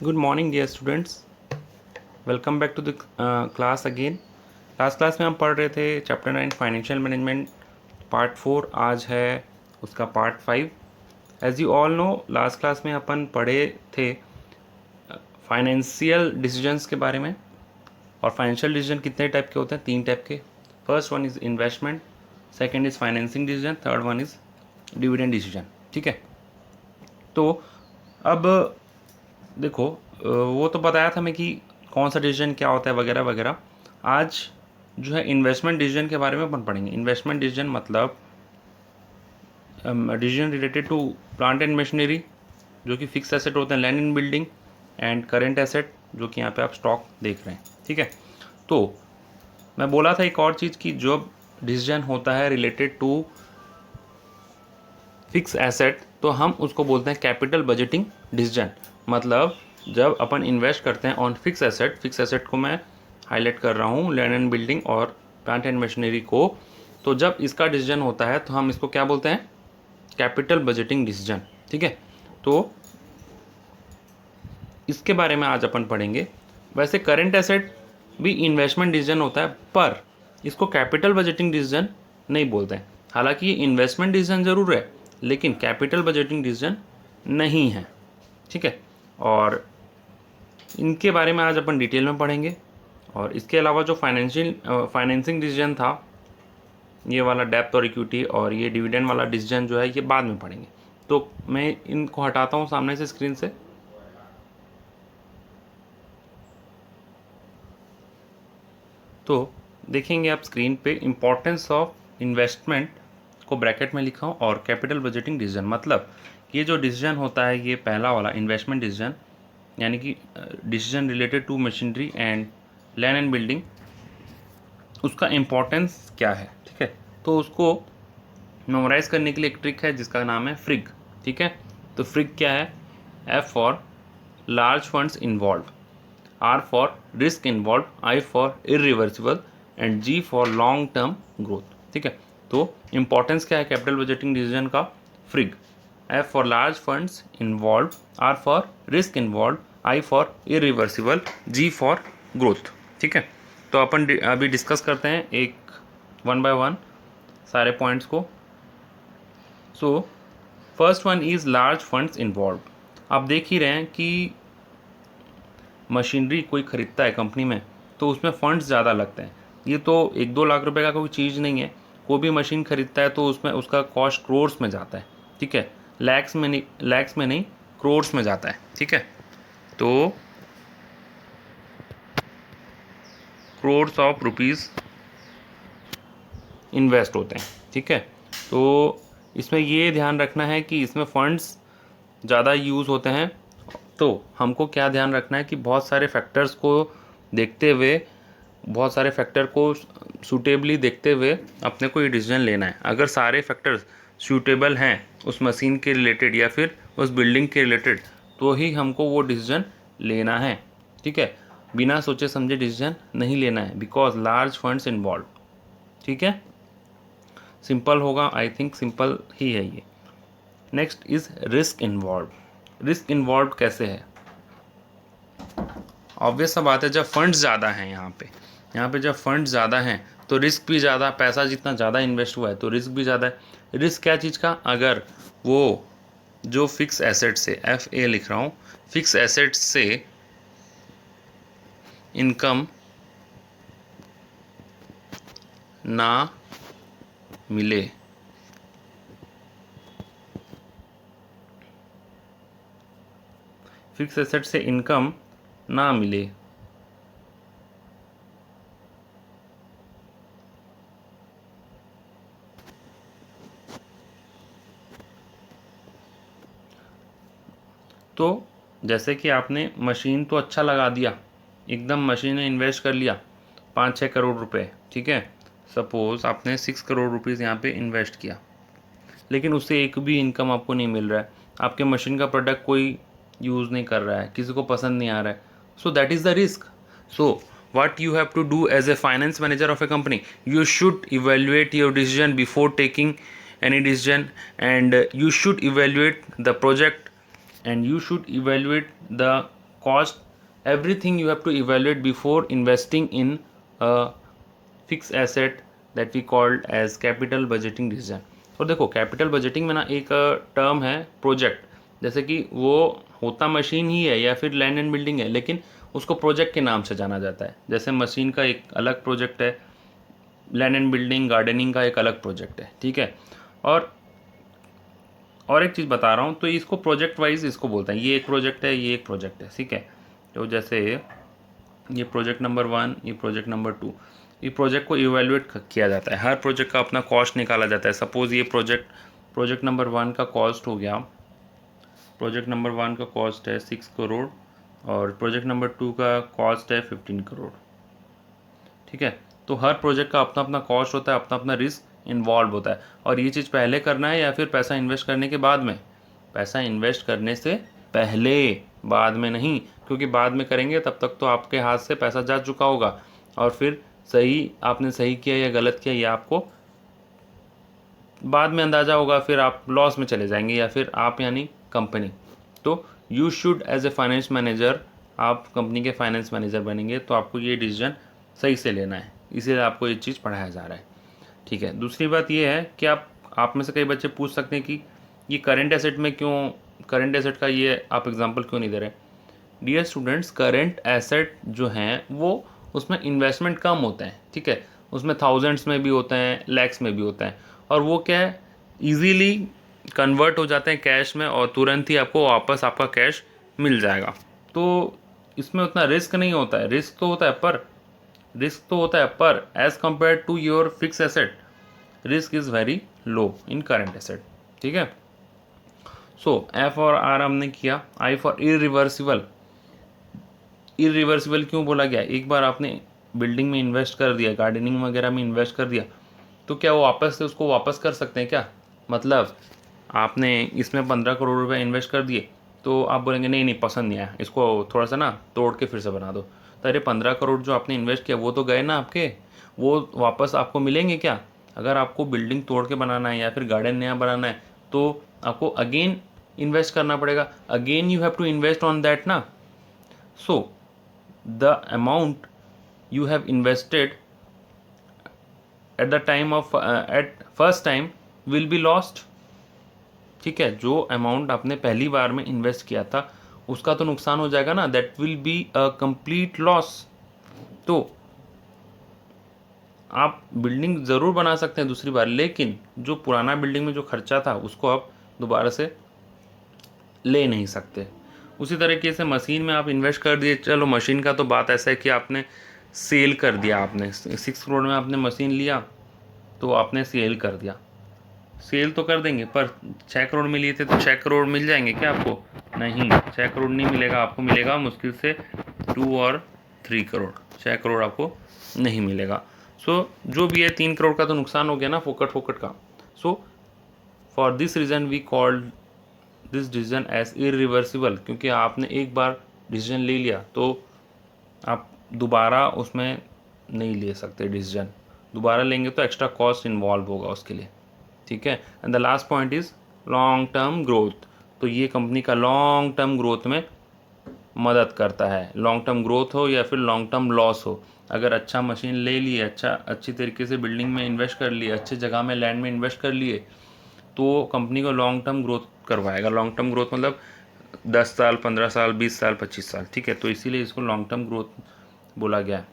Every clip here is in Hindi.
Good morning dear students. Welcome back to the class again. Last class में हम पढ़ रहे थे चैप्टर 9 फाइनेंशियल मैनेजमेंट पार्ट 4. आज है उसका part 5. As you all know last class में अपन पढ़े थे फाइनेंशियल डिसीजंस के बारे में. और फाइनेंशियल डिसीजन कितने टाइप के होते हैं? 3 टाइप के. First one is investment, second is financing decision, third one is dividend decision. ठीक है. तो अब देखो वो तो बताया था मैं कि कौन सा डिसीजन क्या होता है वगैरह वगैरह. आज जो है इन्वेस्टमेंट डिसीजन के बारे में अपन पढ़ेंगे. इन्वेस्टमेंट डिसीजन मतलब decision related to plant and machinery, जो कि फिक्स एसेट होते हैं, land and building, and current asset, जो कि यहाँ पे आप स्टॉक देख रहे हैं. ठीक है. तो मैं बोला था एक और चीज़ कि जो डिसीजन होता है रिलेटेड टू फिक्स एसेट, तो हम उसको बोलते हैं कैपिटल बजटिंग डिसीजन. मतलब जब अपन इन्वेस्ट करते हैं ऑन फिक्स एसेट को मैं हाईलाइट कर रहा हूँ, लैंड एंड बिल्डिंग और प्लांट एंड मशीनरी को, तो जब इसका डिसीजन होता है तो हम इसको क्या बोलते हैं? Capital budgeting decision. ठीक है. तो इसके बारे में आज अपन पढ़ेंगे. वैसे करेंट एसेट भी इन्वेस्टमेंट डिसीजन होता है, पर इसको कैपिटल बजटिंग डिसीजन नहीं बोलते हैं. हालांकि ये इन्वेस्टमेंट डिसीजन ज़रूर है, लेकिन कैपिटल बजटिंग डिसीजन नहीं है. ठीक है. और इनके बारे में आज अपन डिटेल में पढ़ेंगे. और इसके अलावा जो फाइनेंसिंग डिसीजन था, ये वाला डेप्थ और इक्विटी, और ये डिविडेंड वाला डिसीजन जो है ये बाद में पढ़ेंगे. तो मैं इनको हटाता हूँ सामने से स्क्रीन से. तो देखेंगे आप स्क्रीन पे इम्पोर्टेंस ऑफ इन्वेस्टमेंट को ब्रैकेट में लिखा हूँ, और कैपिटल बजटिंग डिसीजन मतलब ये जो डिसीजन होता है, ये पहला वाला इन्वेस्टमेंट डिसीजन, यानी कि decision related to machinery and land and building, उसका इम्पोर्टेंस क्या है. ठीक है. तो उसको मेमोराइज करने के लिए एक ट्रिक है जिसका नाम है फ्रिग. ठीक है. तो फ्रिग क्या है? F for large funds involve, R for risk involve, I for irreversible, and G for long term growth. ठीक है. तो इम्पोर्टेंस क्या है कैपिटल बजटिंग डिसीजन का? फ्रिग. F for large funds involve, R for risk involve, I for irreversible, G for growth. ठीक है. तो अपन अभी डिस्कस करते हैं एक वन बाय वन सारे पॉइंट्स को. So first one is large funds involve. आप देख ही रहे हैं कि मशीनरी कोई ख़रीदता है कंपनी में, तो उसमें फंड्स ज़्यादा लगते हैं. ये तो 1-2 लाख रुपए का कोई चीज़ नहीं है. कोई भी मशीन ख़रीदता है तो उसमें उसका कॉस्ट क्रोर्स में जाता है. ठीक है. लैक्स में नहीं क्रोर्स में जाता है. ठीक है. तो क्रोर्स ऑफ रुपीज़ इन्वेस्ट होते हैं. ठीक है. तो इसमें ये ध्यान रखना है कि इसमें फंड्स ज़्यादा यूज़ होते हैं. तो हमको क्या ध्यान रखना है कि बहुत सारे फैक्टर्स को देखते हुए, बहुत सारे फैक्टर को सूटेबली देखते हुए अपने को ये डिसीजन लेना है. अगर सारे फैक्टर्स सूटेबल हैं उस मशीन के रिलेटेड या फिर उस बिल्डिंग के रिलेटेड, तो ही हमको वो डिसीजन लेना है. ठीक है. बिना सोचे समझे डिसीजन नहीं लेना है, बिकॉज लार्ज फंड्स इन्वॉल्व. ठीक है. सिंपल होगा, आई थिंक सिंपल ही है ये. Next is risk involve. Risk involve कैसे है? ऑब्वियस सा बात है, जब फंड्स ज़्यादा हैं यहाँ पे जब फंड्स ज़्यादा हैं तो रिस्क भी ज़्यादा. पैसा जितना ज़्यादा इन्वेस्ट हुआ है तो रिस्क भी ज़्यादा है. रिस्क क्या चीज़ का? अगर वो जो फिक्स एसेट से, एफ ए लिख रहा हूँ, फिक्स एसेट से इनकम ना मिले, फिक्स एसेट से इनकम ना मिले, तो जैसे कि आपने मशीन तो अच्छा लगा दिया, एकदम मशीन में इन्वेस्ट कर लिया 5-6 करोड़ रुपए. ठीक है. सपोज़ आपने 6 करोड़ रुपीज़ यहाँ पे इन्वेस्ट किया, लेकिन उससे एक भी इनकम आपको नहीं मिल रहा है. आपके मशीन का प्रोडक्ट कोई यूज़ नहीं कर रहा है, किसी को पसंद नहीं आ रहा है. So that is the risk. So what you have to do as a finance manager of a company, you should evaluate your decision before taking any decision, and you should evaluate the project, and you should evaluate the cost everything you have to evaluate before investing in fix asset that we called as capital budgeting decision. और देखो कैपिटल बजटिंग में ना एक टर्म है प्रोजेक्ट, जैसे कि वो होता मशीन ही है या फिर लैंड एंड बिल्डिंग है, लेकिन उसको प्रोजेक्ट के नाम से जाना जाता है। जैसे मशीन का एक अलग प्रोजेक्ट है, लैंड एंड बिल्डिंग गार्डनिंग का एक अलग प्रोजेक्ट है, ठीक है। और एक चीज़ बता रहा हूँ, तो इसको प्रोजेक्ट वाइज इसको बोलते हैं, ये एक प्रोजेक्ट है, ये एक प्रोजेक्ट है, ठीक है। तो जैसे ये प्रोजेक्ट नंबर 1, ये प्रोजेक्ट नंबर 2, ये प्रोजेक्ट को इवेल्युएट किया जाता है, हर प्रोजेक्ट का अपना कॉस्ट निकाला जाता है। सपोज़ ये प्रोजेक्ट नंबर 1 का कॉस्ट हो गया, प्रोजेक्ट नंबर 1 का कॉस्ट है 6 करोड़ और प्रोजेक्ट नंबर 2 का कॉस्ट है 15 करोड़, ठीक है। तो हर प्रोजेक्ट का अपना अपना कॉस्ट होता है, अपना अपना रिस्क इन्वॉल्व होता है। और ये चीज़ पहले करना है या फिर पैसा इन्वेस्ट करने के बाद में? पैसा इन्वेस्ट करने से पहले, बाद में नहीं, क्योंकि बाद में करेंगे तब तक तो आपके हाथ से पैसा जा चुका होगा और फिर आपने सही किया या गलत किया ये आपको बाद में अंदाज़ा होगा, फिर आप लॉस में चले जाएंगे या फिर आप यानी कंपनी। तो you should as a finance manager, आप कंपनी के फाइनेंस मैनेजर बनेंगे तो आपको ये डिसीजन सही से लेना है, इसीलिए आपको ये चीज़ पढ़ाया जा रहा है, ठीक है। दूसरी बात ये है कि आप में से कई बच्चे पूछ सकते हैं कि ये करेंट एसेट में क्यों, करेंट एसेट का ये आप एग्जांपल क्यों नहीं दे रहे? डियर स्टूडेंट्स, करेंट एसेट जो हैं वो उसमें इन्वेस्टमेंट कम होते हैं, ठीक है। उसमें थाउजेंड्स में भी होते हैं, लैक्स में भी होते हैं, और वो क्या है, ईजीली कन्वर्ट हो जाते हैं कैश में और तुरंत ही आपको वापस आपका कैश मिल जाएगा। तो इसमें उतना रिस्क नहीं होता है, रिस्क तो होता है पर as compare to your fix asset risk is very low in current asset, ठीक है। सो एफ और आर हमने किया। आई फॉर इरिवर्सिबल। इरिवर्सिबल क्यों बोला गया? एक बार आपने बिल्डिंग में इन्वेस्ट कर दिया, गार्डनिंग वगैरह में इन्वेस्ट कर दिया, तो क्या वो वापस से उसको वापस कर सकते हैं क्या? मतलब आपने इसमें 15 करोड़ रुपए इन्वेस्ट कर दिए, तो आप बोलेंगे नहीं नहीं पसंद नहीं आया, इसको थोड़ा सा ना तोड़ के फिर से बना दो। तो अरे 15 करोड़ जो आपने इन्वेस्ट किया वो तो गए ना आपके, वो वापस आपको मिलेंगे क्या? अगर आपको बिल्डिंग तोड़ के बनाना है या फिर गार्डन नया बनाना है तो आपको अगेन इन्वेस्ट करना पड़ेगा, again you have to invest on that ना। So the amount you have invested at the time of at first time will be lost, ठीक है। जो अमाउंट आपने पहली बार में इन्वेस्ट किया था उसका तो नुकसान हो जाएगा ना, that will be a complete loss. तो आप बिल्डिंग ज़रूर बना सकते हैं दूसरी बार, लेकिन जो पुराना बिल्डिंग में जो खर्चा था उसको आप दोबारा से ले नहीं सकते। उसी तरीके से मशीन में आप इन्वेस्ट कर दिए, चलो मशीन का तो बात ऐसा है कि आपने सेल कर दिया, आपने 6 करोड़ में आपने मशीन लिया तो आपने सेल कर दिया, सेल तो कर देंगे पर 6 करोड़ में लिए थे तो 6 करोड़ मिल जाएंगे क्या आपको? नहीं, 6 करोड़ नहीं मिलेगा आपको, मिलेगा मुश्किल से 2 और 3 करोड़, 6 करोड़ आपको नहीं मिलेगा। सो जो भी है 3 करोड़ का तो नुकसान हो गया ना फोकट का। So for this reason we called this decision as irreversible, क्योंकि आपने एक बार डिसीजन ले लिया तो आप दोबारा उसमें नहीं ले सकते डिसीजन, दोबारा लेंगे तो एक्स्ट्रा कॉस्ट इन्वॉल्व होगा उसके लिए, ठीक है। And the last point is long term growth. तो ये कंपनी का लॉन्ग टर्म ग्रोथ में मदद करता है, लॉन्ग टर्म ग्रोथ हो या फिर लॉन्ग टर्म लॉस हो। अगर अच्छा मशीन ले लिए, अच्छी तरीके से बिल्डिंग में इन्वेस्ट कर लिए, अच्छी जगह में लैंड में इन्वेस्ट कर लिए, तो कंपनी को लॉन्ग टर्म ग्रोथ करवाएगा। लॉन्ग टर्म ग्रोथ मतलब 10 साल, 15 साल, 20 साल, 25 साल, ठीक है। तो इसीलिए इसको लॉन्ग टर्म ग्रोथ बोला गया है।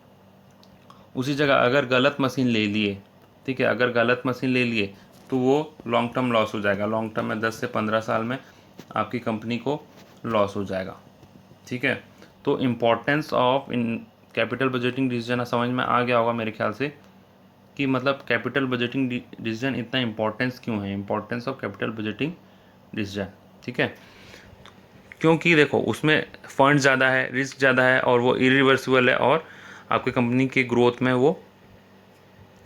उसी जगह अगर गलत मशीन ले लिए, ठीक है, अगर गलत मशीन ले लिए तो वो लॉन्ग टर्म लॉस हो जाएगा, लॉन्ग टर्म में 10 से 15 साल में आपकी कंपनी को लॉस हो जाएगा, ठीक है। तो importance of in capital budgeting decision समझ में आ गया होगा मेरे ख्याल से, कि मतलब कैपिटल बजटिंग डिसीजन इतना इम्पोर्टेंस क्यों है, importance of capital budgeting decision, ठीक है। क्योंकि देखो उसमें फंड ज़्यादा है, रिस्क ज़्यादा है और वो इरिवर्सिबल है और आपकी कंपनी के ग्रोथ में वो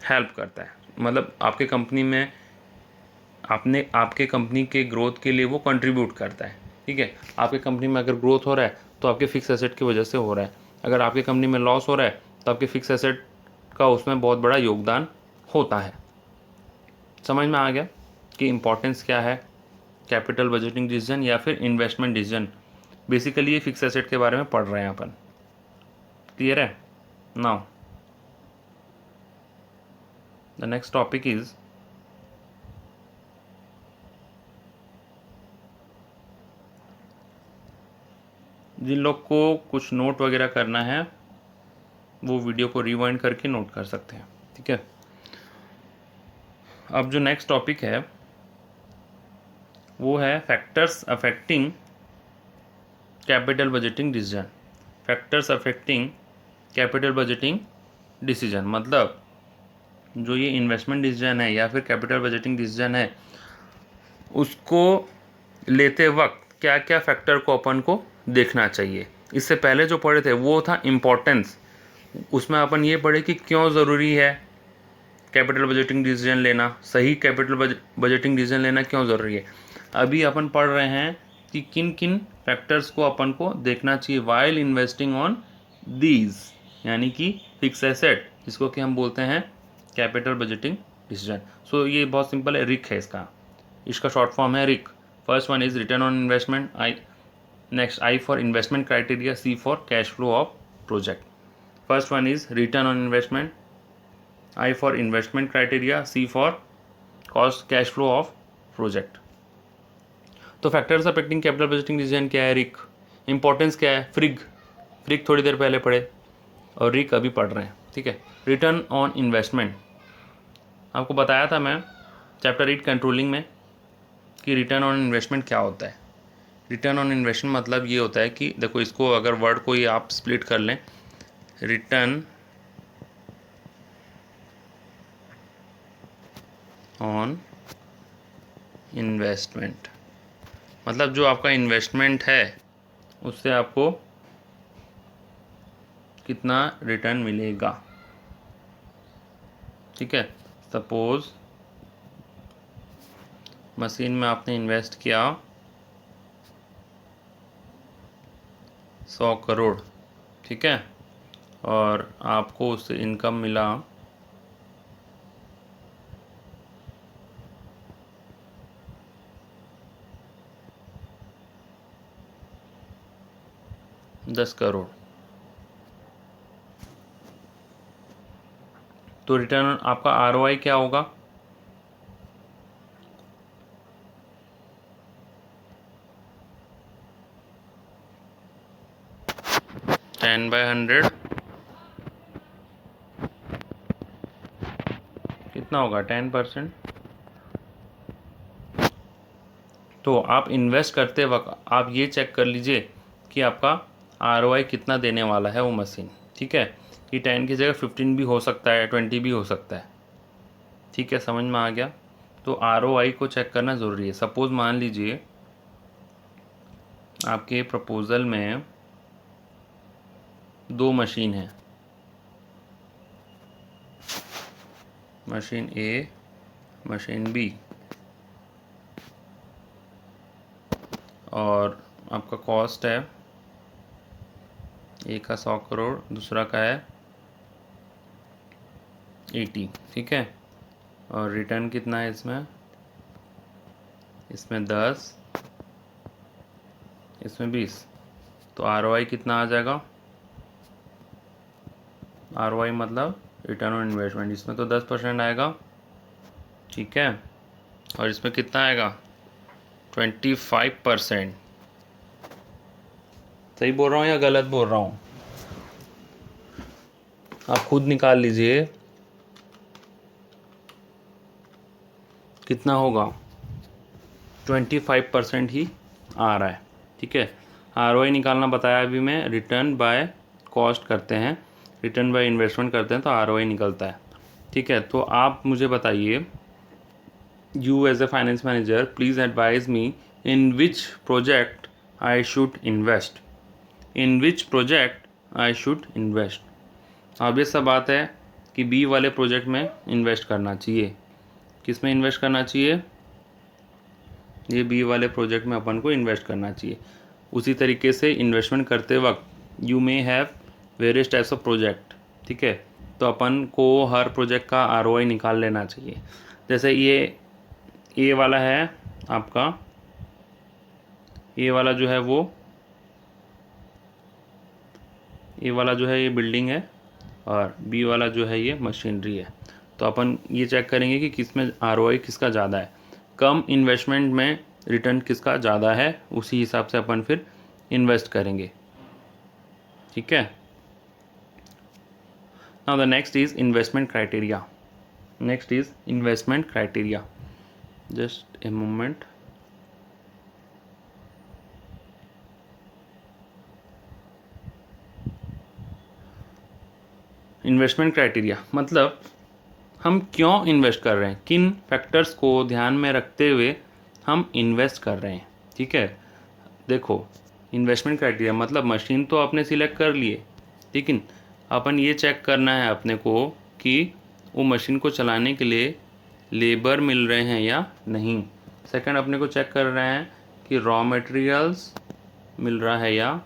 हेल्प करता है। मतलब आपके कंपनी में आपके कंपनी के ग्रोथ के लिए वो कंट्रीब्यूट करता है, ठीक है। आपके कंपनी में अगर ग्रोथ हो रहा है तो आपके फिक्स एसेट की वजह से हो रहा है, अगर आपके कंपनी में लॉस हो रहा है तो आपके फिक्स एसेट का उसमें बहुत बड़ा योगदान होता है। समझ में आ गया कि इम्पोर्टेंस क्या है कैपिटल बजटिंग डिसीजन या फिर इन्वेस्टमेंट डिसीजन बेसिकली ये फिक्स एसेट के बारे में पढ़ रहे हैं अपन। क्लियर है? Now the next topic is जिन लोग को कुछ नोट वगैरह करना है वो वीडियो को रिवाइंड करके नोट कर सकते हैं। ठीक है, अब जो नेक्स्ट टॉपिक है वो है factors affecting capital budgeting decision. Factors affecting capital budgeting decision मतलब जो ये इन्वेस्टमेंट डिसीजन है या फिर कैपिटल बजटिंग डिसीजन है उसको लेते वक्त क्या क्या फैक्टर को अपन को देखना चाहिए। इससे पहले जो पढ़े थे वो था इम्पोर्टेंस, उसमें अपन ये पढ़े कि क्यों ज़रूरी है कैपिटल बजटिंग डिसीजन लेना, सही कैपिटल बजटिंग डिसीजन लेना क्यों ज़रूरी है। अभी अपन पढ़ रहे हैं कि किन किन फैक्टर्स को अपन को देखना चाहिए वाइल इन्वेस्टिंग ऑन दीज, यानी कि फिक्स एसेट जिसको कि हम बोलते हैं कैपिटल बजटिंग डिसीजन। सो ये बहुत सिंपल है, रिक है इसका शॉर्ट फॉर्म है रिक। First one is return on investment, next I for investment criteria, C for cash flow of project. First one is return on investment, I for investment criteria, C for cost cash flow of project। तो factors affecting capital budgeting decision क्या है? रिक। इंपॉर्टेंस क्या है? फ्रिग थोड़ी देर पहले पढ़े और रिक अभी पढ़ रहे हैं। ठीक है, रिटर्न ऑन इन्वेस्टमेंट आपको बताया था मैं चैप्टर 8 कंट्रोलिंग में कि रिटर्न ऑन इन्वेस्टमेंट क्या होता है। रिटर्न ऑन इन्वेस्टमेंट मतलब ये होता है कि देखो इसको अगर वर्ड को ये आप स्प्लिट कर लें, रिटर्न ऑन इन्वेस्टमेंट मतलब जो आपका इन्वेस्टमेंट है उससे आपको कितना रिटर्न मिलेगा। ठीक है, सपोज मशीन में आपने इन्वेस्ट किया 100 करोड़, ठीक है, और आपको उससे इनकम मिला 10 करोड़, तो रिटर्न आपका ROI क्या होगा? टेन बाय 100 कितना होगा? 10%। तो आप इन्वेस्ट करते वक्त आप ये चेक कर लीजिए कि आपका ROI कितना देने वाला है वो मशीन। ठीक है, कि 10 की जगह 15 भी हो सकता है, 20 भी हो सकता है। ठीक है, समझ में आ गया? तो ROI को चेक करना ज़रूरी है। सपोज़ मान लीजिए आपके प्रपोज़ल में 2 मशीन है, मशीन A, मशीन B, और आपका कॉस्ट है एक का 100 करोड़, दूसरा का है 80। ठीक है, और रिटर्न कितना है इसमें? इसमें 10, इसमें 20। तो ROI कितना आ जाएगा? ROI मतलब रिटर्न ऑन इन्वेस्टमेंट, इसमें तो 10% आएगा। ठीक है, और इसमें कितना आएगा? 25%। सही बोल रहा हूँ या गलत बोल रहा हूँ? आप खुद निकाल लीजिए कितना होगा। 25% ही आ रहा है। ठीक है, ROI निकालना बताया अभी मैं, रिटर्न बाय कॉस्ट करते हैं, रिटर्न बाय इन्वेस्टमेंट करते हैं तो ROI निकलता है। ठीक है, तो आप मुझे बताइए, you as a finance manager please advise me in which project I should invest, in which project I should invest. अब ये सब बात है कि B वाले प्रोजेक्ट में इन्वेस्ट करना चाहिए। किस में इन्वेस्ट करना चाहिए? ये B वाले प्रोजेक्ट में अपन को इन्वेस्ट करना चाहिए। उसी तरीके से इन्वेस्टमेंट करते वक्त you may have various types of project. ठीक है, तो अपन को हर प्रोजेक्ट का ROI निकाल लेना चाहिए। जैसे ये A वाला है आपका, A वाला जो है वो ए वाला जो है ये बिल्डिंग है और बी वाला जो है ये मशीनरी है। तो अपन ये चेक करेंगे कि किस में आरओआई किसका ज़्यादा है, कम इन्वेस्टमेंट में रिटर्न किसका ज़्यादा है, उसी हिसाब से अपन फिर इन्वेस्ट करेंगे। ठीक है। Now the next is investment criteria. Next is investment criteria. Just a moment. Investment criteria मतलब हम क्यों इन्वेस्ट कर रहे हैं, किन फैक्टर्स को ध्यान में रखते हुए हम इन्वेस्ट कर रहे हैं। ठीक है। देखो, इन्वेस्टमेंट क्राइटेरिया मतलब मशीन तो आपने सिलेक्ट कर लिए, लेकिन अपन ये चेक करना है अपने को कि वो मशीन को चलाने के लिए लेबर मिल रहे हैं या नहीं। सेकंड, अपने को चेक कर रहे हैं कि रॉ मटेरियल्स मिल रहा है या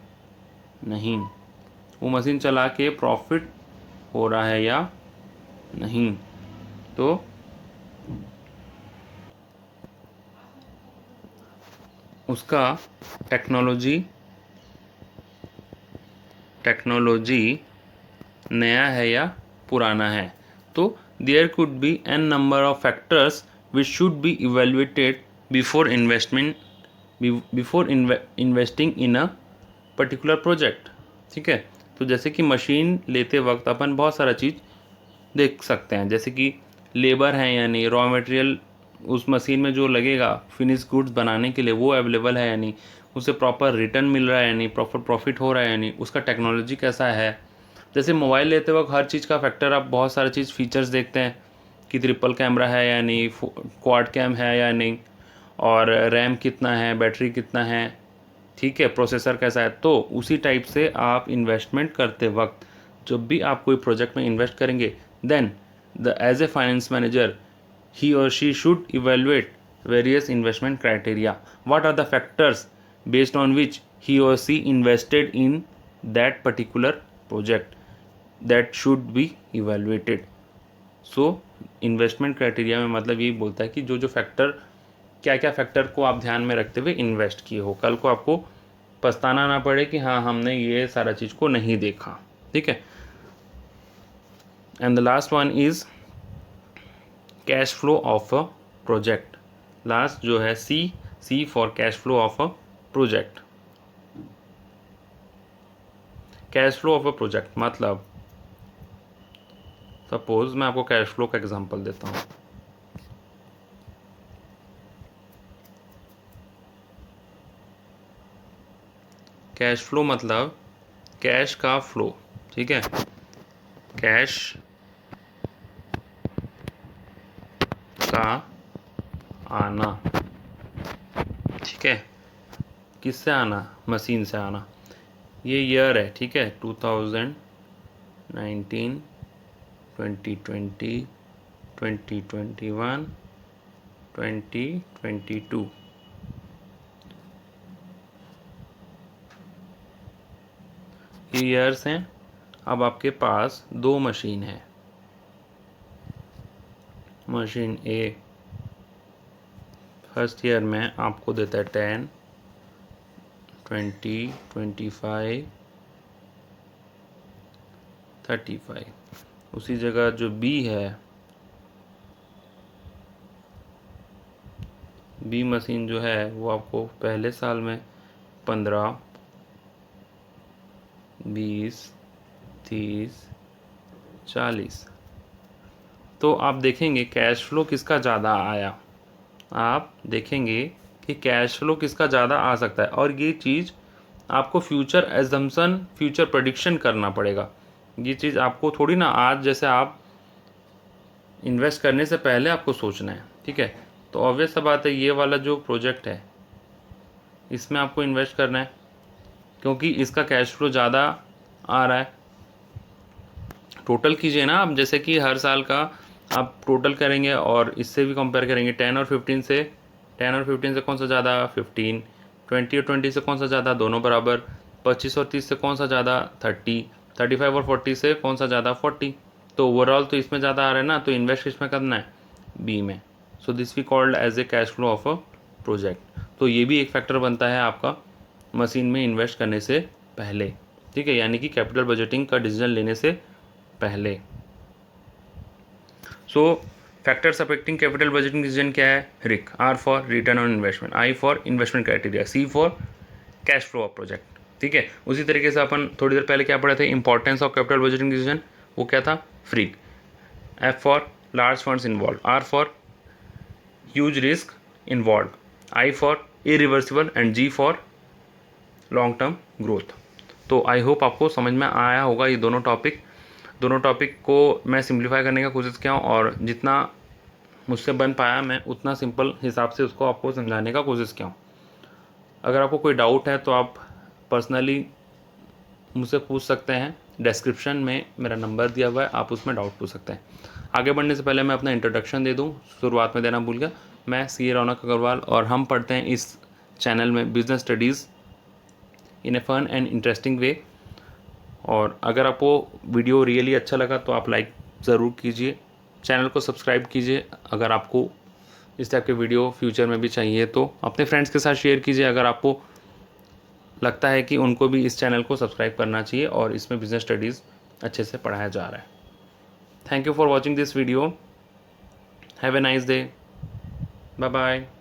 नहीं, वो मशीन चला के प्रॉफिट हो रहा है या नहीं। तो उसका टेक्नोलॉजी नया है या पुराना है। तो there could be an number of factors which should be evaluated before investing in a particular project. ठीक है। तो जैसे कि मशीन लेते वक्त अपन बहुत सारा चीज़ देख सकते हैं, जैसे कि लेबर है या नहीं, रॉ मटेरियल उस मशीन में जो लगेगा फिनिश गुड्स बनाने के लिए वो अवेलेबल है या नहीं, उसे प्रॉपर रिटर्न मिल रहा है या नहीं, प्रॉपर प्रॉफिट हो रहा है या नहीं, उसका टेक्नोलॉजी कैसा है। जैसे मोबाइल लेते वक्त हर चीज़ का फैक्टर आप बहुत सारे चीज़ फीचर्स देखते हैं कि ट्रिपल कैमरा है या नहीं, क्वाड कैम है या नहीं, और रैम कितना है, बैटरी कितना है, ठीक है, प्रोसेसर कैसा है। तो उसी टाइप से आप इन्वेस्टमेंट करते वक्त जब भी आप कोई प्रोजेक्ट में इन्वेस्ट करेंगे, then the as a finance manager he or she should evaluate various investment criteria. What are the factors based on which he or she invested in that particular project that should be evaluated. So investment criteria में मतलब यही बोलता है कि जो जो फैक्टर, क्या क्या फैक्टर को आप ध्यान में रखते हुए इन्वेस्ट किए हो, कल को आपको पछताना ना पड़े कि हाँ हमने ये सारा चीज़ को नहीं देखा। ठीक है। And the last one is cash flow of a project. Last जो है C for cash flow of a project. Cash flow of a project मतलब सपोज मैं आपको कैश फ्लो का एग्जांपल देता हूँ। कैश फ्लो मतलब कैश का फ्लो। ठीक है। कैश का आना। ठीक है। किससे आना? मशीन से आना। ये ईयर है, ठीक है, 2019, 2020, 2021, 2022। ये ईयर्स हैं। अब आपके पास दो मशीन है। मशीन ए फर्स्ट ईयर में आपको देता है 10, 20, 25, 35। उसी जगह जो बी है, बी मशीन जो है वो आपको पहले साल में 15, 20, 30, 40। तो आप देखेंगे कैश फ्लो किसका ज़्यादा आया। आप देखेंगे कि कैश फ्लो किसका ज़्यादा आ सकता है, और ये चीज़ आपको फ्यूचर एजम्पशन, फ्यूचर प्रेडिक्शन करना पड़ेगा। ये चीज़ आपको थोड़ी ना आज जैसे आप इन्वेस्ट करने से पहले आपको सोचना है। ठीक है। तो ऑब्वियस सा बात है, ये वाला जो प्रोजेक्ट है इसमें आपको इन्वेस्ट करना है क्योंकि इसका कैश फ्लो ज़्यादा आ रहा है। टोटल कीजिए ना आप, जैसे कि हर साल का आप टोटल करेंगे और इससे भी कंपेयर करेंगे 10 और 15 से। 10 और 15 से कौन सा ज़्यादा? 15। 20 और 20 से कौन सा ज़्यादा? दोनों बराबर। 25 और 30 से कौन सा ज़्यादा? 30। 35 और 40 से कौन सा ज़्यादा? 40। तो ओवरऑल तो इसमें ज़्यादा आ रहा है ना, तो इन्वेस्ट किसमें करना है? बी में। So this we called as a cash flow of a project. तो ये भी एक फैक्टर बनता है आपका मशीन में इन्वेस्ट करने से पहले। ठीक है, यानी कि कैपिटल बजटिंग का डिसीजन लेने से पहले। So factors affecting capital budgeting decision क्या है? RIC, R for return on investment, I for investment criteria, C for cash flow of project. ठीक है, उसी तरीके से अपन थोड़ी देर पहले क्या पढ़े थे? Importance of capital budgeting decision, वो क्या था? FRIG. F for large funds involve, R for huge risk involve, I for irreversible and G for long term growth. तो आई होप आपको समझ में आया होगा ये दोनों टॉपिक को मैं सिंप्लीफाई करने का कोशिश किया हूँ, और जितना मुझसे बन पाया मैं उतना सिंपल हिसाब से उसको आपको समझाने का कोशिश किया हूँ। अगर आपको कोई डाउट है तो आप पर्सनली मुझसे पूछ सकते हैं, डिस्क्रिप्शन में मेरा नंबर दिया हुआ है, आप उसमें डाउट पूछ सकते हैं। आगे बढ़ने से पहले मैं अपना इंट्रोडक्शन दे दूं, शुरुआत में देना भूल गया। मैं सी रौनक अग्रवाल और हम पढ़ते हैं इस चैनल में business studies in a fun and interesting way. और अगर आपको वीडियो रियली अच्छा लगा तो आप लाइक ज़रूर कीजिए, चैनल को सब्सक्राइब कीजिए। अगर आपको इस टाइप के वीडियो फ्यूचर में भी चाहिए तो अपने फ्रेंड्स के साथ शेयर कीजिए, अगर आपको लगता है कि उनको भी इस चैनल को सब्सक्राइब करना चाहिए और इसमें बिजनेस स्टडीज़ अच्छे से पढ़ाया जा रहा है। Thank you for watching this video. Have a nice day. Bye bye.